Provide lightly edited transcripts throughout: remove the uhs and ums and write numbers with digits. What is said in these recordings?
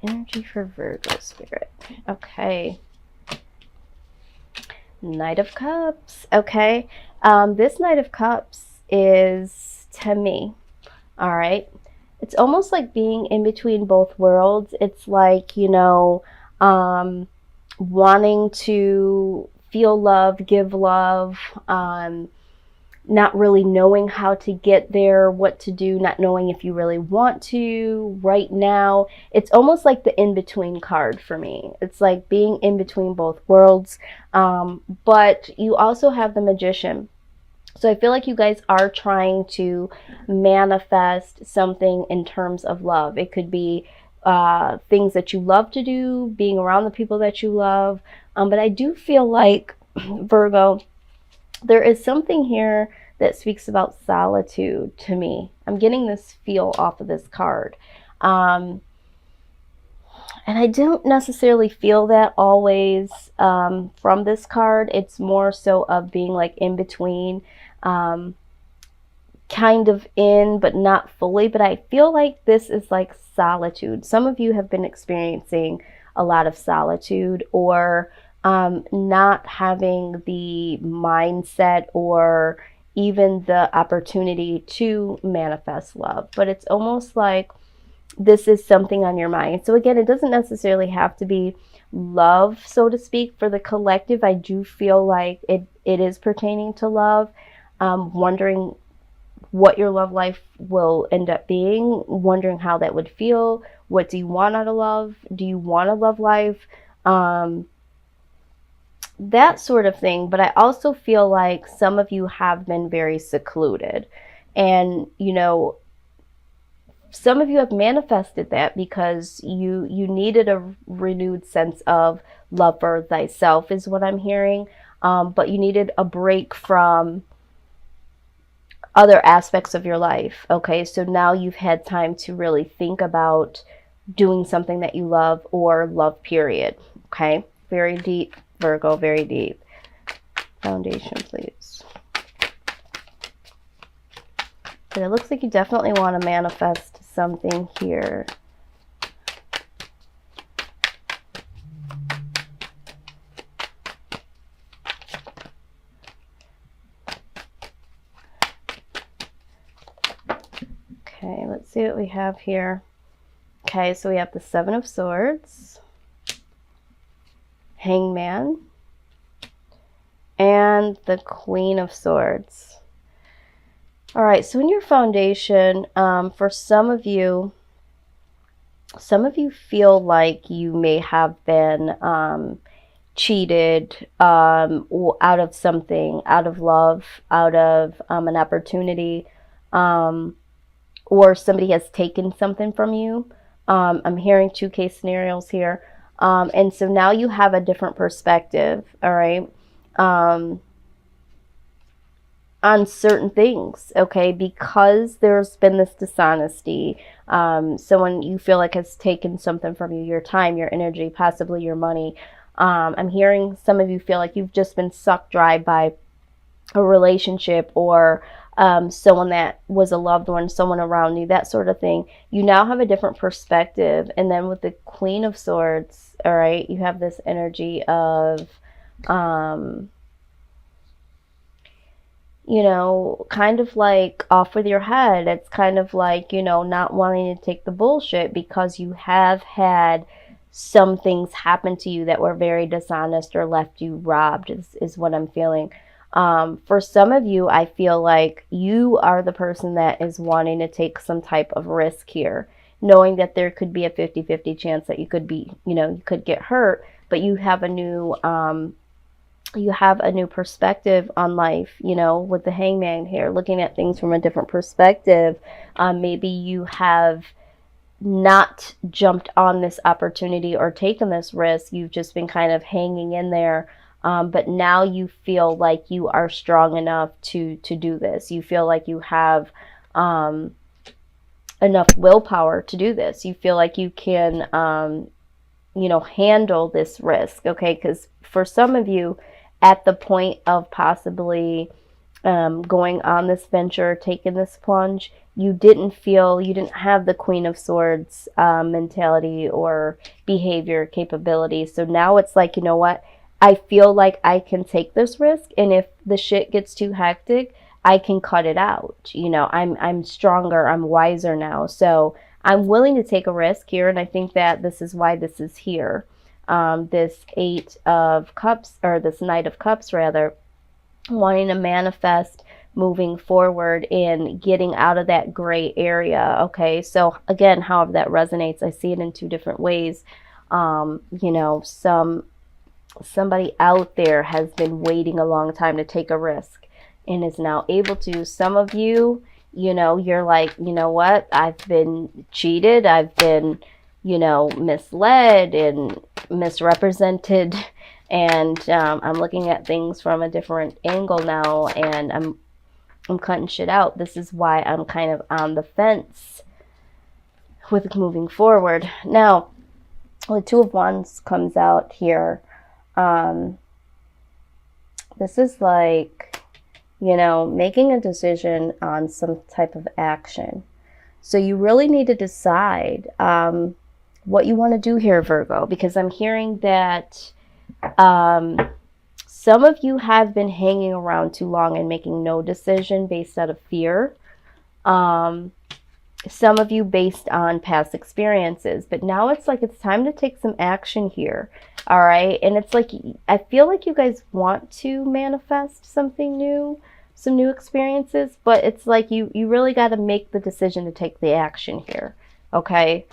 Energy for Virgo spirit. Okay. Knight of Cups. Okay. This Knight of Cups is, to me, all right, it's almost like being in between both worlds. It's like, wanting to feel love, give love, not really knowing how to get there, what to do, not knowing if you really want to right now. It's almost like the in-between card for me. It's like being in between both worlds. But you also have the Magician. So I feel like you guys are trying to manifest something in terms of love. It could be things that you love to do, being around the people that you love. But I do feel like, Virgo, there is something here that speaks about solitude to me. I'm getting this feel off of this card. And I don't necessarily feel that always from this card. It's more so of being like in between, kind of in, but not fully. But I feel like this is like solitude. Some of you have been experiencing a lot of solitude, or not having the mindset or even the opportunity to manifest love. But it's almost like this is something on your mind. So again, it doesn't necessarily have to be love, so to speak. For the collective, I do feel like it is pertaining to love. Wondering what your love life will end up being, wondering how that would feel. What do you want out of love? Do you want a love life? That sort of thing. But I also feel like some of you have been very secluded, and some of you have manifested that because you needed a renewed sense of love for thyself, is what I'm hearing. But you needed a break from other aspects of your life. Okay, so now you've had time to really think about doing something that you love, or love, period. Okay, very deep, Virgo, very deep. Foundation, please. But it looks like you definitely want to manifest something here. Okay, let's see what we have here. Okay, so we have the Seven of Swords, Hangman, and the Queen of Swords. All right, so in your foundation, for some of you feel like you may have been cheated out of something, out of love, out of an opportunity, or somebody has taken something from you. I'm hearing two case scenarios here. And so now you have a different perspective, all right, on certain things, okay, because there's been this dishonesty. Someone you feel like has taken something from you, your time, your energy, possibly your money. I'm hearing some of you feel like you've just been sucked dry by a relationship, or someone that was a loved one, someone around you, that sort of thing. You now have a different perspective. And then with the Queen of Swords, all right, you have this energy of kind of like off with your head. It's kind of like, not wanting to take the bullshit because you have had some things happen to you that were very dishonest or left you robbed, is what I'm feeling. For some of you, I feel like you are the person that is wanting to take some type of risk here, knowing that there could be a 50-50 chance that you could be, you could get hurt, but you have a new perspective on life, with the Hangman here, looking at things from a different perspective. Maybe you have not jumped on this opportunity or taken this risk. You've just been kind of hanging in there. But now you feel like you are strong enough to do this. You feel like you have enough willpower to do this. You feel like you can, handle this risk, okay? Because for some of you, at the point of possibly going on this venture, taking this plunge, you didn't have the Queen of Swords mentality or behavior capability. So now it's like, you know what? I feel like I can take this risk, and if the shit gets too hectic, I can cut it out. You know, I'm stronger, I'm wiser now. So I'm willing to take a risk here, and I think that this is why this is here. This Eight of Cups, or this Knight of Cups rather, wanting to manifest moving forward and getting out of that gray area. Okay, so again, however that resonates, I see it in two different ways. You know, somebody out there has been waiting a long time to take a risk and is now able to. Some of you, you know, you're like, you know what, I've been cheated, I've been, you know, misled and misrepresented, and I'm looking at things from a different angle now, and I'm cutting shit out. This is why I'm kind of on the fence with moving forward. Now, the Two of Wands comes out here. This is like, you know, making a decision on some type of action. So you really need to decide what you want to do here, Virgo, because I'm hearing that some of you have been hanging around too long and making no decision based out of fear. Some of you based on past experiences, but now it's like it's time to take some action here. All right. And it's like, I feel like you guys want to manifest something new, some new experiences, but it's like you really got to make the decision to take the action here. Okay.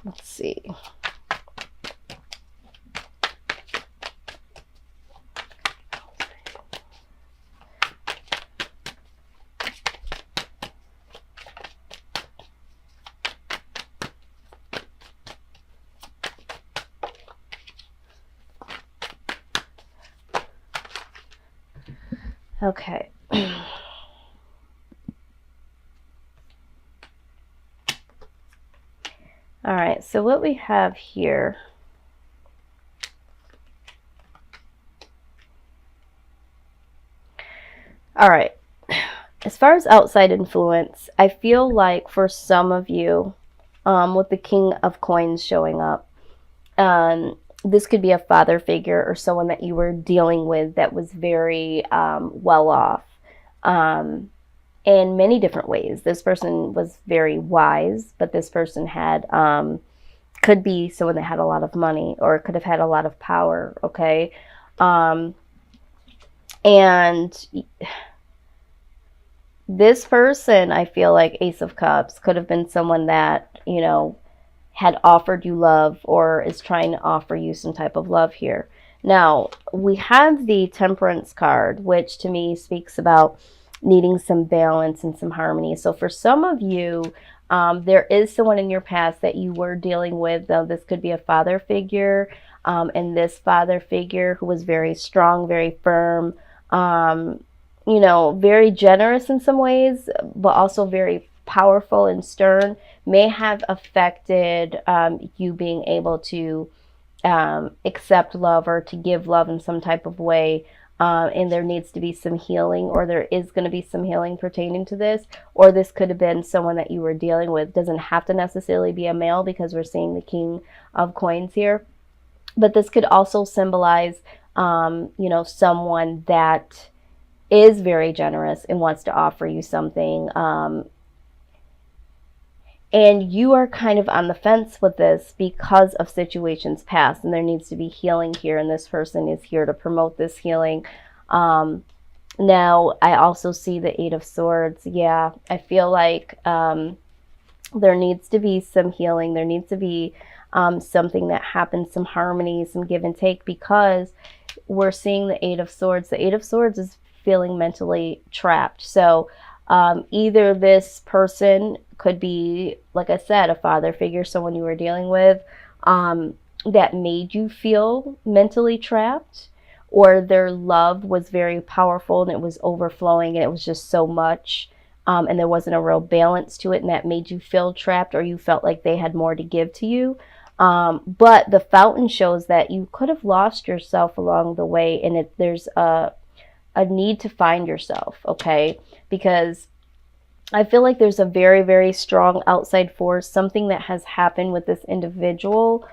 Let's see. Okay. All right, so what we have here, all right, as far as outside influence, I feel like for some of you, with the King of Coins showing up, this could be a father figure or someone that you were dealing with that was very well off in many different ways. This person was very wise, but this person had could be someone that had a lot of money or could have had a lot of power. Okay, and this person, I feel like Ace of Cups, could have been someone that, you know, had offered you love or is trying to offer you some type of love here. Now, we have the Temperance card, which to me speaks about needing some balance and some harmony. So for some of you, there is someone in your past that you were dealing with, though this could be a father figure, and this father figure who was very strong, very firm, you know, very generous in some ways, but also very powerful and stern, may have affected you being able to accept love or to give love in some type of way. And there needs to be some healing, or there is going to be some healing pertaining to this, or this could have been someone that you were dealing with. Doesn't have to necessarily be a male because we're seeing the King of Coins here, but this could also symbolize, you know, someone that is very generous and wants to offer you something. And you are kind of on the fence with this because of situations past, and there needs to be healing here, and this person is here to promote this healing. Now, I also see the Eight of Swords. Yeah, I feel like there needs to be some healing. There needs to be something that happens, some harmony, some give and take, because we're seeing the Eight of Swords. The Eight of Swords is feeling mentally trapped. So either this person could be, like I said, a father figure, someone you were dealing with that made you feel mentally trapped, or their love was very powerful and it was overflowing and it was just so much, and there wasn't a real balance to it, and that made you feel trapped, or you felt like they had more to give to you. But the fountain shows that you could have lost yourself along the way, and there's a a need to find yourself, okay? Because I feel like there's a very, very strong outside force, something that has happened with this individual.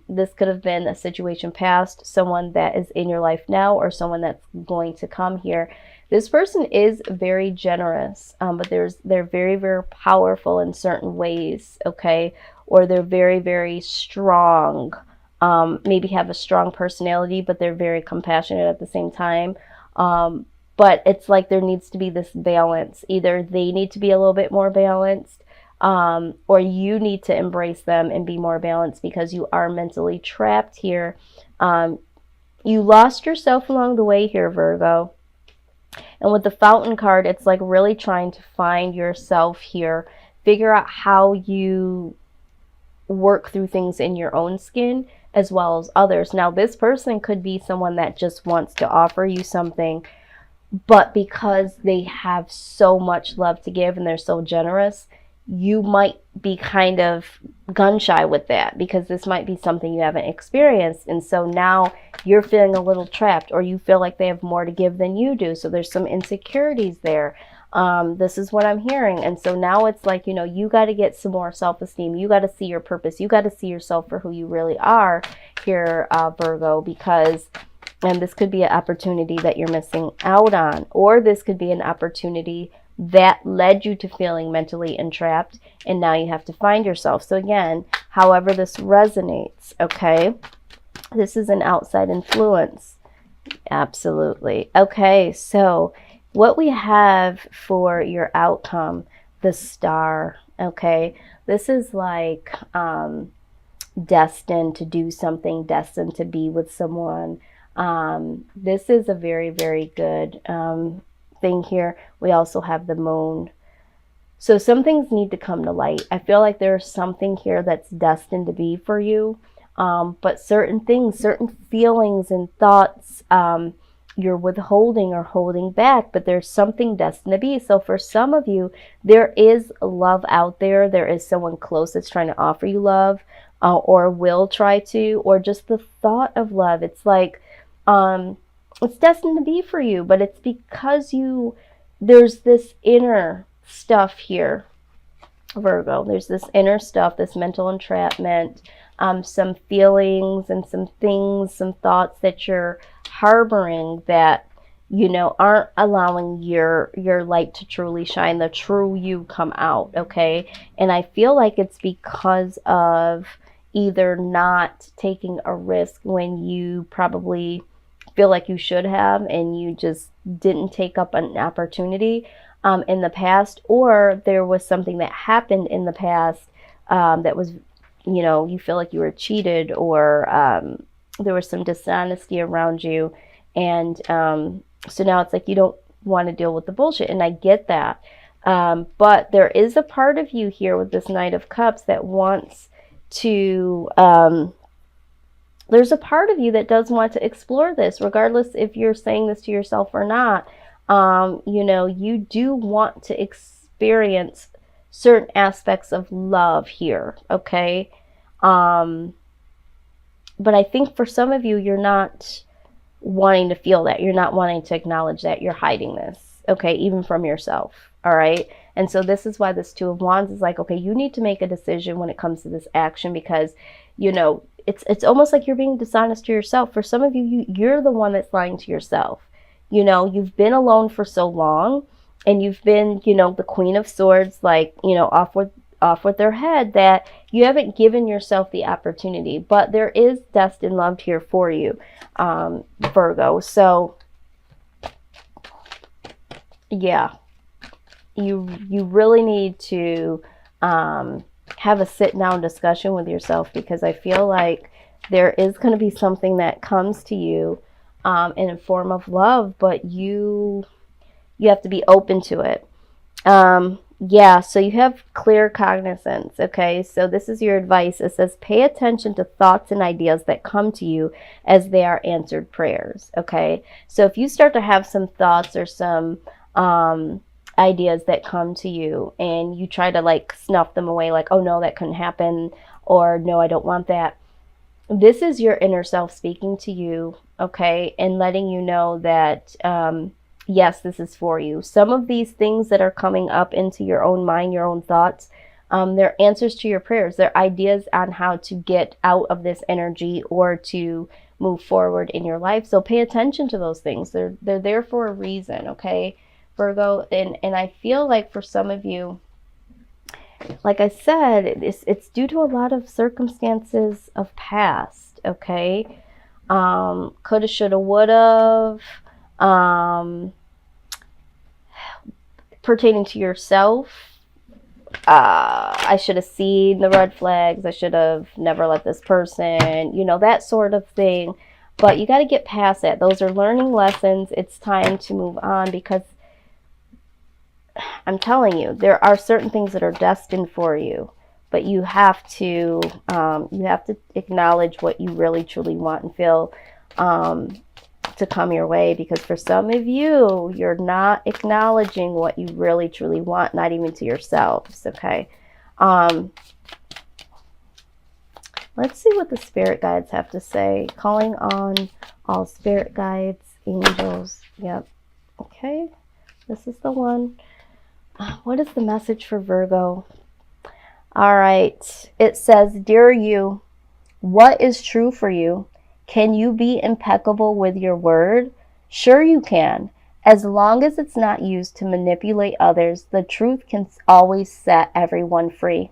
This could have been a situation past, someone that is in your life now, or someone that's going to come here. This person is very generous, but they're very, very powerful in certain ways, okay? Or they're very, very strong. Maybe have a strong personality, but they're very compassionate at the same time. But it's like there needs to be this balance. Either they need to be a little bit more balanced, or you need to embrace them and be more balanced, because you are mentally trapped here. You lost yourself along the way here, Virgo. And with the Fountain card, it's like really trying to find yourself here. Figure out how you work through things in your own skin as well as others. Now, this person could be someone that just wants to offer you something, but because they have so much love to give and they're so generous, you might be kind of gun shy with that, because this might be something you haven't experienced. And so now you're feeling a little trapped, or you feel like they have more to give than you do. So there's some insecurities there. This is what I'm hearing. And so now it's like, you know, you got to get some more self-esteem. You got to see your purpose. You got to see yourself for who you really are here, Virgo, because, and this could be an opportunity that you're missing out on, or this could be an opportunity that led you to feeling mentally entrapped, and now you have to find yourself. So again, however this resonates, okay, this is an outside influence. Absolutely. Okay, so what we have for your outcome, the Star, okay, this is like destined to do something, destined to be with someone. This is a very, very good thing here. We also have the Moon. So some things need to come to light. I feel like there's something here that's destined to be for you. But certain things, certain feelings and thoughts, you're withholding or holding back, but there's something destined to be. So for some of you, there is love out there. There is someone close that's trying to offer you love, or will try to, or just the thought of love. It's like, it's destined to be for you, but it's because there's this inner stuff here, Virgo. There's this inner stuff, this mental entrapment, some feelings and some things, some thoughts that you're harboring that, you know, aren't allowing your light to truly shine, the true you come out, okay? And I feel like it's because of either not taking a risk when you probably feel like you should have, and you just didn't take up an opportunity in the past, or there was something that happened in the past that was, you know, you feel like you were cheated, or there was some dishonesty around you, and so now it's like you don't want to deal with the bullshit, and I get that, but there is a part of you here with this Knight of Cups that wants to there's a part of you that does want to explore this, regardless if you're saying this to yourself or not. You know, you do want to experience certain aspects of love here, okay? But I think for some of you, you're not wanting to feel that. You're not wanting to acknowledge that. You're hiding this, okay, even from yourself, all right? And so this is why this Two of Wands is like, okay, you need to make a decision when it comes to this action, because, you know, it's almost like you're being dishonest to yourself. For some of you, you're the one that's lying to yourself. You know, you've been alone for so long, and you've been, you know, the Queen of Swords, like, you know, off with their head, that you haven't given yourself the opportunity. But there is destined love here for you, Virgo. So yeah, you really need to have a sit down discussion with yourself, because I feel like there is going to be something that comes to you in a form of love, but you have to be open to it. Yeah, so you have clear cognizance, okay? So this is your advice. It says, pay attention to thoughts and ideas that come to you as they are answered prayers, okay? So if you start to have some thoughts or some ideas that come to you, and you try to like snuff them away, like, oh no, that couldn't happen, or no, I don't want that, this is your inner self speaking to you, okay, and letting you know that, yes, this is for you. Some of these things that are coming up into your own mind, your own thoughts, they're answers to your prayers. They're ideas on how to get out of this energy or to move forward in your life. So pay attention to those things. They're there for a reason, okay, Virgo? And I feel like for some of you, like I said, it's due to a lot of circumstances of past, okay? Coulda, shoulda, woulda, pertaining to yourself. I should have seen the red flags. I should have never let this person, you know, that sort of thing. But you got to get past that. Those are learning lessons. It's time to move on, because I'm telling you, there are certain things that are destined for you, but you have to acknowledge what you really truly want and feel to come your way. Because for some of you, you're not acknowledging what you really truly want, not even to yourselves. Okay. Let's see what the spirit guides have to say. Calling on all spirit guides, angels. Yep. Okay. This is the one. What is the message for Virgo? All right. It says, "Dear you, what is true for you? Can you be impeccable with your word? Sure you can. As long as it's not used to manipulate others, the truth can always set everyone free.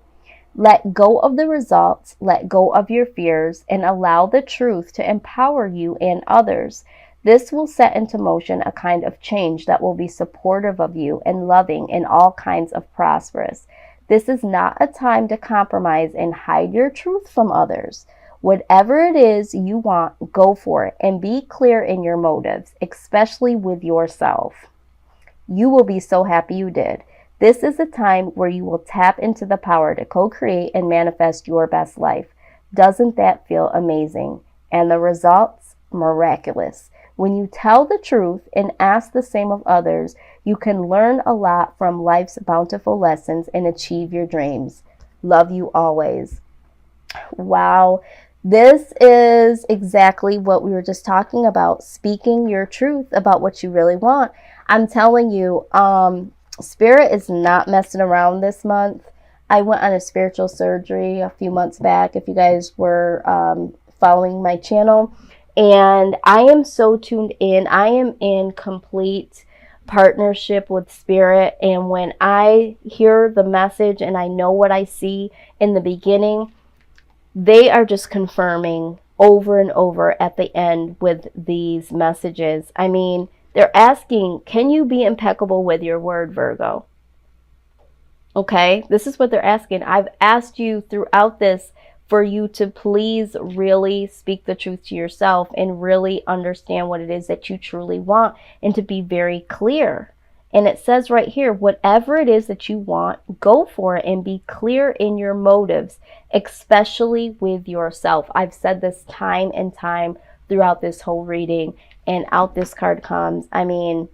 Let go of the results, let go of your fears, and allow the truth to empower you and others. This will set into motion a kind of change that will be supportive of you and loving in all kinds of prosperous. This is not a time to compromise and hide your truth from others. Whatever it is you want, go for it and be clear in your motives, especially with yourself. You will be so happy you did. This is a time where you will tap into the power to co-create and manifest your best life. Doesn't that feel amazing? And the results? Miraculous. When you tell the truth and ask the same of others, you can learn a lot from life's bountiful lessons and achieve your dreams. Love you always." Wow. This is exactly what we were just talking about. Speaking your truth about what you really want. I'm telling you, Spirit is not messing around this month. I went on a spiritual surgery a few months back, if you guys were following my channel. And I am so tuned in. I am in complete partnership with Spirit. And when I hear the message and I know what I see in the beginning, they are just confirming over and over at the end with these messages. I mean, they're asking, can you be impeccable with your word, Virgo? Okay, this is what they're asking. I've asked you throughout this for you to please really speak the truth to yourself and really understand what it is that you truly want, and to be very clear. And it says right here, whatever it is that you want, go for it and be clear in your motives, especially with yourself. I've said this time and time throughout this whole reading, and out this card comes. I mean,